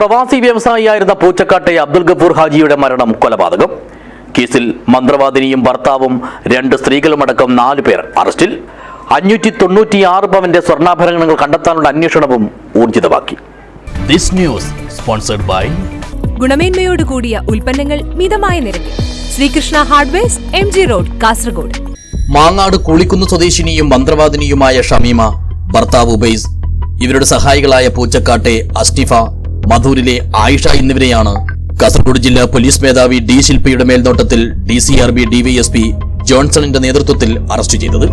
പ്രവാസി വ്യവസായിയായിരുന്ന പൂച്ചക്കാട്ടെ അബ്ദുൽ ഗഫൂർ ഹാജിയുടെ മരണം കൊലപാതകം. കേസിൽ മന്ത്രവാദിനിയും ഭർത്താവും 2 സ്ത്രീകളുമടക്കം 4 പേർ അറസ്റ്റിൽ. 596 പവന്റെ സ്വർണ്ണാഭരണങ്ങൾ കണ്ടെത്താനുള്ള അന്വേഷണവും ഊർജിതമാക്കി. This news sponsored by ഗുണമേന്മയോട് കൂടിയ ഉൽപ്പന്നങ്ങൾ മിതമായ നിരക്കിൽ Sreekrishna hardwares MG road Kasaragod. Mangad Koolikkunnu സ്വദേശിനിയും മന്ത്രവാദിനിയുമായ ഷമീമ, ഭർത്താവ് ഉബൈസ്, ഇവരുടെ സഹായികളായ പൂച്ചക്കാട്ടെ അസ്റ്റിഫ, മധൂരിലെ ആയിഷ എന്നിവരെയാണ് കാസർഗോഡ് ജില്ലാ പോലീസ് മേധാവി ഡി ശില്പയുടെ മേൽനോട്ടത്തിൽ DCRB DYSP ജോൺസണിന്റെ നേതൃത്വത്തിൽ അറസ്റ്റ് ചെയ്തത്.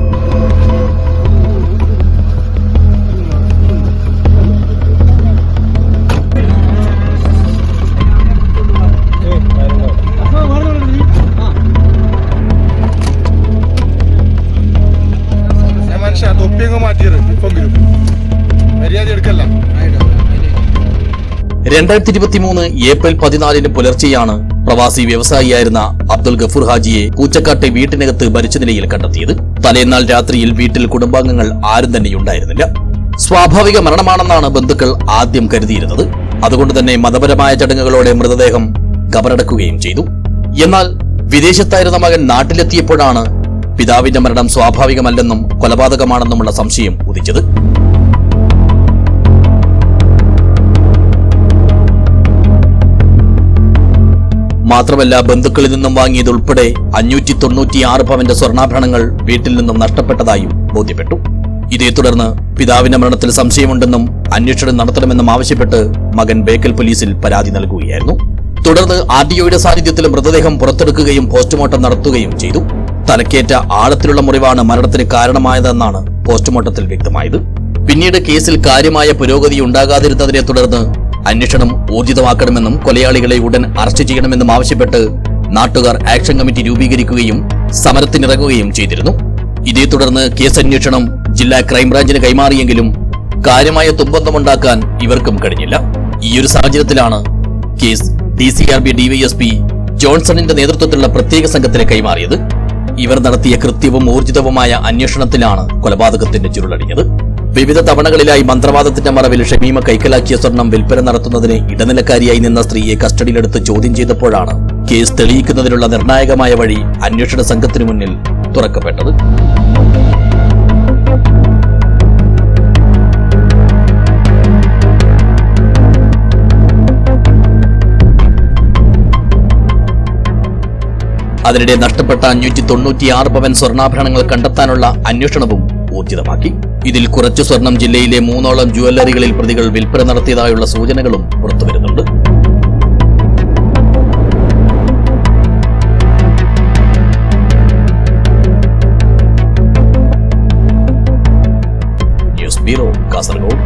ഏപ്രിൽ 14 പുലർച്ചെയാണ് പ്രവാസി വ്യവസായിയായിരുന്ന അബ്ദുൽ ഗഫൂർ ഹാജിയെ പൂച്ചക്കാട്ടെ വീട്ടിനകത്ത് മരിച്ച നിലയിൽ കണ്ടെത്തിയത്. തലേന്നാൾ രാത്രിയിൽ വീട്ടിൽ കുടുംബാംഗങ്ങൾ ആരും തന്നെയുണ്ടായിരുന്നില്ല. സ്വാഭാവിക മരണമാണെന്നാണ് ബന്ധുക്കൾ ആദ്യം കരുതിയിരുന്നത്. അതുകൊണ്ട് തന്നെ മതപരമായ ചടങ്ങുകളോടെ മൃതദേഹം ഖബറടക്കുകയും ചെയ്തു. എന്നാൽ വിദേശത്തായിരുന്ന മകൻ നാട്ടിലെത്തിയപ്പോഴാണ് പിതാവിന്റെ മരണം സ്വാഭാവികമല്ലെന്നും കൊലപാതകമാണെന്നുമുള്ള സംശയം ഉദിച്ചത്. മാത്രമല്ല, ബന്ധുക്കളിൽ നിന്നും വാങ്ങിയതുൾപ്പെടെ 596 പവന്റെ സ്വർണ്ണാഭരണങ്ങൾ വീട്ടിൽ നിന്നും നഷ്ടപ്പെട്ടതായും ബോധ്യപ്പെട്ടു. ഇതേ തുടർന്ന് പിതാവിന്റെ മരണത്തിൽ സംശയമുണ്ടെന്നും അന്വേഷണം നടത്തണമെന്നും ആവശ്യപ്പെട്ട് മകൻ ബേക്കൽ പോലീസിൽ പരാതി നൽകുകയായിരുന്നു. തുടർന്ന് RTOയുടെ സാന്നിധ്യത്തിൽ മൃതദേഹം പുറത്തെടുക്കുകയും പോസ്റ്റ്മോർട്ടം നടത്തുകയും ചെയ്തു. തലക്കേറ്റ ആഴത്തിലുള്ള മുറിവാണ് മരണത്തിന് കാരണമായതെന്നാണ് പോസ്റ്റ്മോർട്ടത്തിൽ വ്യക്തമായത്. പിന്നീട് കേസിൽ കാര്യമായ പുരോഗതി ഉണ്ടാകാതിരുന്നതിനെ തുടർന്ന് അന്വേഷണം ഊർജിതമാക്കണമെന്നും കൊലയാളികളെ ഉടൻ അറസ്റ്റ് ചെയ്യണമെന്നും ആവശ്യപ്പെട്ട് നാട്ടുകാർ ആക്ഷൻ കമ്മിറ്റി രൂപീകരിക്കുകയും സമരത്തിനിറങ്ങുകയും ചെയ്തിരുന്നു. ഇതേ തുടർന്ന് കേസ് അന്വേഷണം ജില്ലാ ക്രൈംബ്രാഞ്ചിന് കൈമാറിയെങ്കിലും കാര്യമായ തുമ്പന്തമുണ്ടാക്കാൻ ഇവർക്കും കഴിഞ്ഞില്ല. ഈയൊരു സാഹചര്യത്തിലാണ് കേസ് DCRB DYSP ജോൺസണിന്റെ നേതൃത്വത്തിലുള്ള പ്രത്യേക സംഘത്തിന് കൈമാറിയത്. ഇവർ നടത്തിയ കൃത്യവും ഊർജിതവുമായ അന്വേഷണത്തിലാണ് കൊലപാതകത്തിന്റെ ചുരുളടിഞ്ഞത്. വിവിധ തവണകളിലായി മന്ത്രവാദത്തിന്റെ മറവിൽ ഷമീമ കൈക്കലാക്കിയ സ്വർണം വിൽപ്പന നടത്തുന്നതിന് ഇടനിലക്കാരിയായി നിന്ന സ്ത്രീയെ കസ്റ്റഡിയിലെടുത്ത് ചോദ്യം ചെയ്തപ്പോഴാണ് കേസ് തെളിയിക്കുന്നതിനുള്ള നിർണായകമായ വഴി അന്വേഷണ സംഘത്തിനു മുന്നിൽ തുറക്കപ്പെട്ടത്. അതിനിടെ നഷ്ടപ്പെട്ട 596 പവൻ സ്വർണ്ണാഭരണങ്ങൾ കണ്ടെത്താനുള്ള അന്വേഷണവും ഊർജിതമാക്കി. ഇതിൽ കുറച്ചു സ്വർണം ജില്ലയിലെ 3ഓളം ജുവല്ലറികളിൽ പ്രതികൾ വിൽപ്പന നടത്തിയതായുള്ള സൂചനകളും പുറത്തുവരുന്നുണ്ട്. News bureau, Kasaragod.